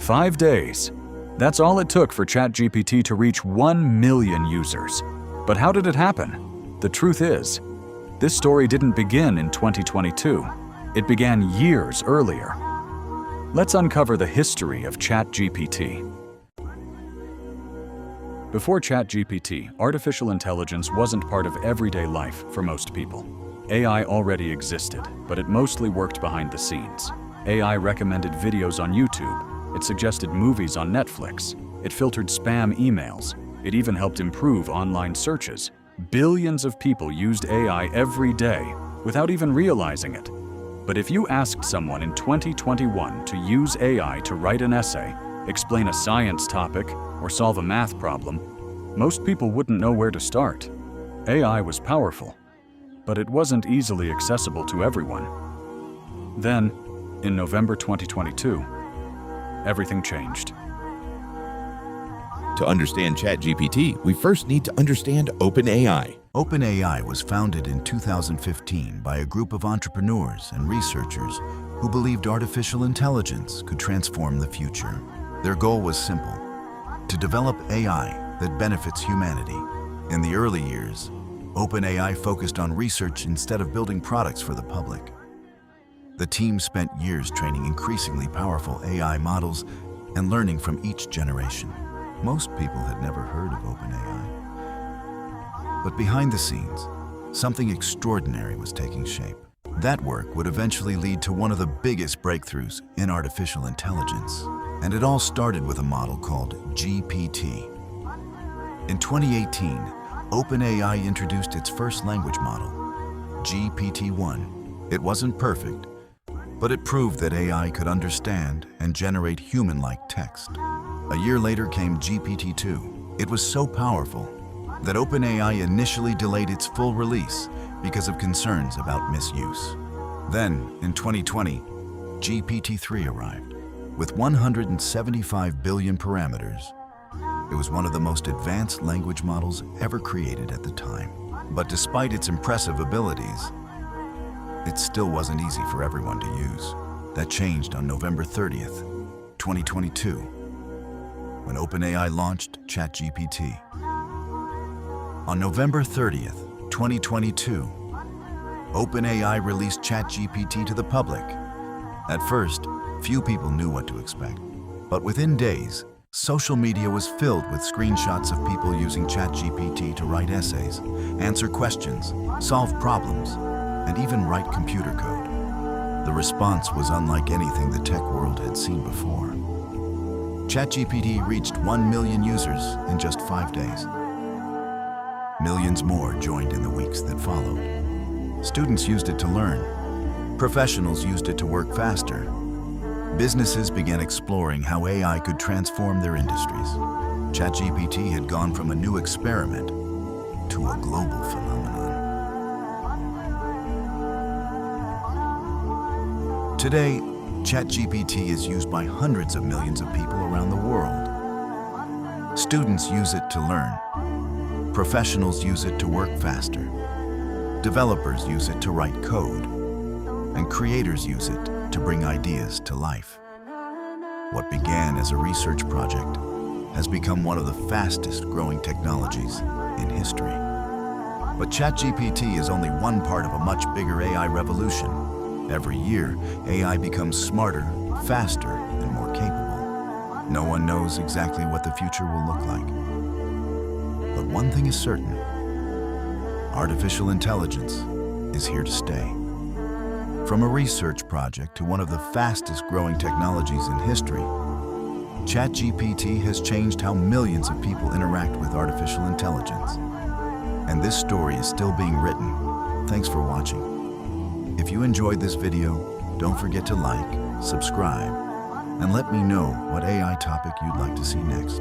5 days. That's all it took for ChatGPT to reach 1 million users. But how did it happen? The truth is, this story didn't begin in 2022. It began years earlier. Let's uncover the history of ChatGPT. Before ChatGPT, artificial intelligence wasn't part of everyday life for most people. AI already existed, but it mostly worked behind the scenes. AI recommended videos on YouTube. It suggested movies on Netflix. It filtered spam emails. It even helped improve online searches. Billions of people used AI every day without even realizing it. But if you asked someone in 2021 to use AI to write an essay, explain a science topic, or solve a math problem, most people wouldn't know where to start. AI was powerful, but it wasn't easily accessible to everyone. Then, in November 2022, everything changed. To understand ChatGPT, we first need to understand OpenAI. OpenAI was founded in 2015 by a group of entrepreneurs and researchers who believed artificial intelligence could transform the future. Their goal was simple: to develop AI that benefits humanity. In the early years, OpenAI focused on research instead of building products for the public. The team spent years training increasingly powerful AI models and learning from each generation. Most people had never heard of OpenAI. But behind the scenes, something extraordinary was taking shape. That work would eventually lead to one of the biggest breakthroughs in artificial intelligence. And it all started with a model called GPT. In 2018, OpenAI introduced its first language model, GPT-1. It wasn't perfect, but it proved that AI could understand and generate human-like text. A year later came GPT-2. It was so powerful that OpenAI initially delayed its full release because of concerns about misuse. Then, in 2020, GPT-3 arrived. With 175 billion parameters, it was one of the most advanced language models ever created at the time. But despite its impressive abilities, it still wasn't easy for everyone to use. That changed on November 30th, 2022, when OpenAI launched ChatGPT. On November 30th, 2022, OpenAI released ChatGPT to the public. At first, few people knew what to expect. But within days, social media was filled with screenshots of people using ChatGPT to write essays, answer questions, solve problems, and even write computer code. The response was unlike anything the tech world had seen before. ChatGPT reached 1 million users in just 5 days. Millions more joined in the weeks that followed. Students used it to learn. Professionals used it to work faster. Businesses began exploring how AI could transform their industries. ChatGPT had gone from a new experiment to a global phenomenon. Today, ChatGPT is used by hundreds of millions of people around the world. Students use it to learn. Professionals use it to work faster. Developers use it to write code. And creators use it to bring ideas to life. What began as a research project has become one of the fastest growing technologies in history. But ChatGPT is only one part of a much bigger AI revolution. Every year, AI becomes smarter, faster, and more capable. No one knows exactly what the future will look like. But one thing is certain: artificial intelligence is here to stay. From a research project to one of the fastest growing technologies in history, ChatGPT has changed how millions of people interact with artificial intelligence. And this story is still being written. Thanks for watching. If you enjoyed this video, don't forget to like, subscribe, and let me know what AI topic you'd like to see next.